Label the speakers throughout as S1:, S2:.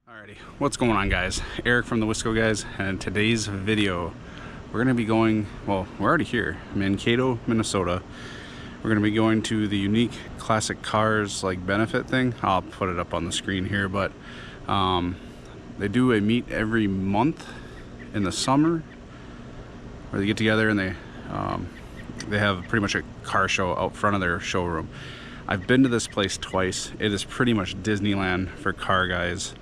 S1: Alrighty, what's going on, guys? Eric from TheWiscoGuyz, and in today's video we're going to be going, well, we're already here, Mankato, Minnesota. We're going to be going to the unique classic cars like benefit thing. I'll put it up on the screen here, but they do a meet every month in the summer where they get together and they have pretty much a car show out front of their showroom. I've been to this place twice. It is pretty much Disneyland for car guys.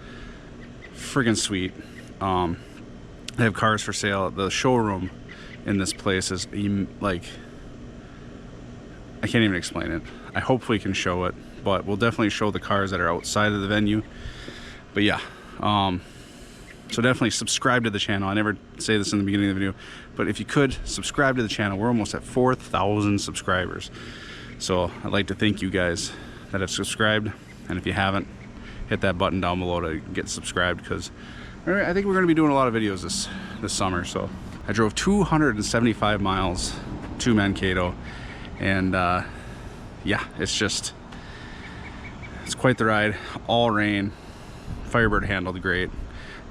S1: Friggin' sweet. They have cars for sale. The showroom in this place is like, I can't even explain it. I hopefully can show it, but we'll definitely show the cars that are outside of the venue. But yeah, so definitely subscribe to the channel. I never say this in the beginning of the video, but if you could subscribe to the channel. We're almost at 4,000 subscribers. So I'd like to thank you guys that have subscribed, and if you haven't, hit that button down below to get subscribed, because I think we're going to be doing a lot of videos this summer. So I drove 275 miles to Mankato, and yeah, it's quite the ride. All rain. Firebird handled great.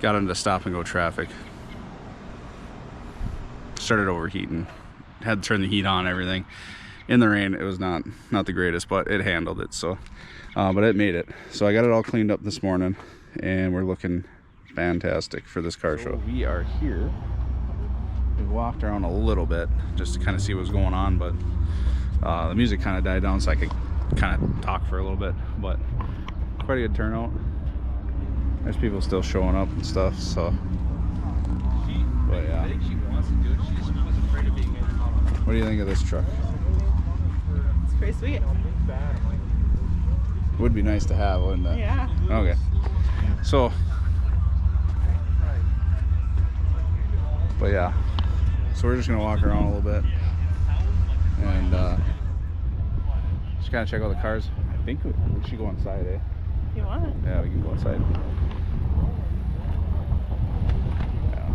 S1: Got into stop and go traffic. Started overheating. Had to turn the heat on, everything. In the rain, it was not the greatest, but it handled it. So but it made it. So I got it all cleaned up this morning, and we're looking fantastic for this car show. We are here. We walked around a little bit just to kind of see what's going on, but the music kind of died down, so I could kind of talk for a little bit. But quite a good turnout. There's people still showing up and stuff. So, but yeah.
S2: I think she wants to do it. She just was afraid of being in.
S1: What do you think of this truck?
S3: It's pretty sweet.
S1: Would be nice to have, wouldn't it?
S3: Yeah.
S1: Okay. So, but yeah. So we're just gonna walk around a little bit and just kind of check out the cars. I think we should go inside, eh?
S3: You want it?
S1: Yeah, we can go inside. Yeah.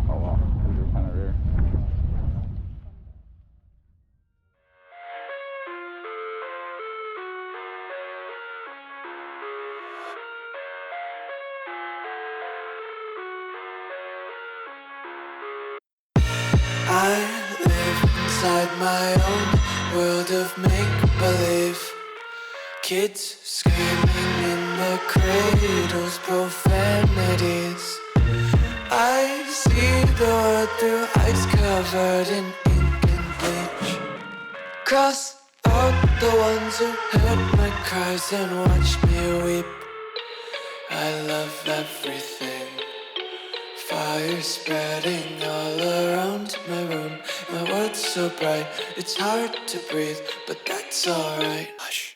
S1: Oh wow, these are kind of rare.
S4: I live inside my own world of make-believe. Kids screaming in their cradles, profanities. I see the world through ice covered in ink and bleach. Cross out the ones who heard my cries and watched me weep. I love everything. Fire spreading all around my room. My world's so bright, it's hard to breathe, but that's alright. Hush.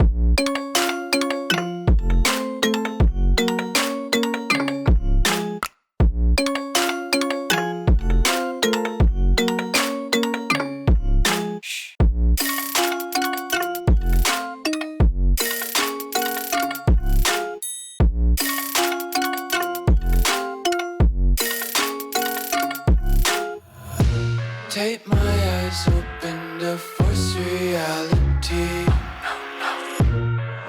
S4: Take my eyes open to force reality.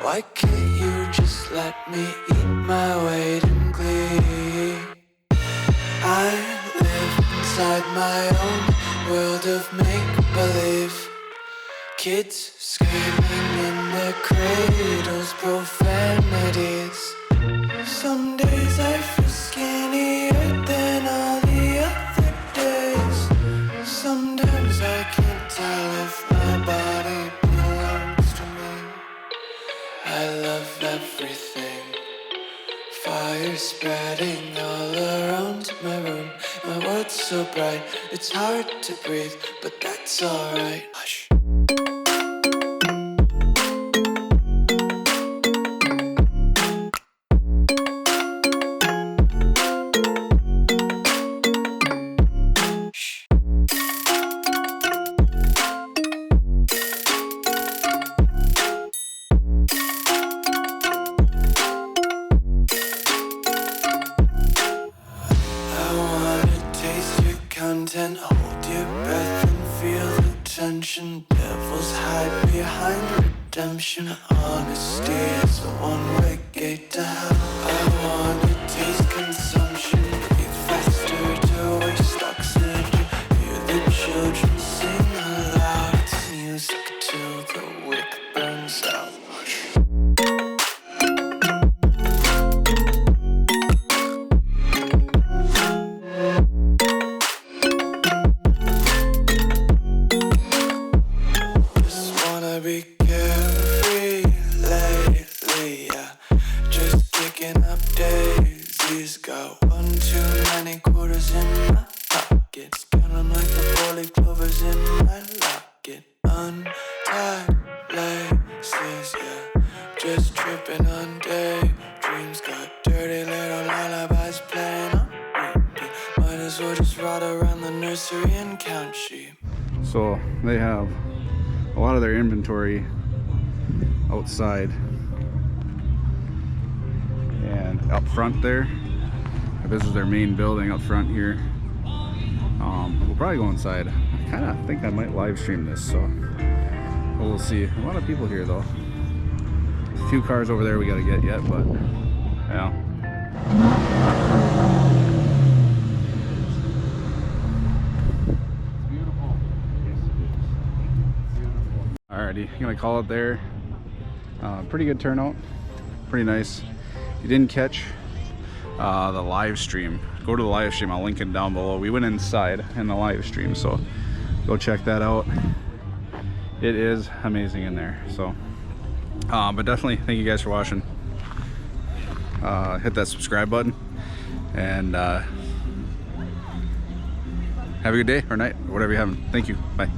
S4: Why can't you just let me eat my weight in glee? I live inside my own world of make-believe. Kids screaming in their cradles, profanities. Some days I feel skinnier than all the other days. Sometimes I can't tell if my body belongs to me. I love everything. Fire spreading all around my room. My world's so bright, it's hard to breathe, but that's alright. Hush. Content, hold your breath and feel the tension. Devils hide behind redemption. Honesty is a one-way gate to hell. just tripping on day. Dreams got dirty little lullabies playing on repeat. Might as well just ride around the nursery and count sheep.
S1: So they have a lot of their inventory outside and up front there. This is their main building up front here. We'll probably go inside. I kind of think I might live stream this, so we'll see. A lot of people here though. A few cars over there we got to get yet, but yeah. Alrighty, I'm gonna call it there. Pretty good turnout, pretty nice. If you didn't catch the live stream, go to the live stream. I'll link it down below. We went inside in the live stream, so go check that out. It is amazing in there. So but definitely thank you guys for watching. Hit that subscribe button and have a good day or night or whatever you're having. Thank you. Bye.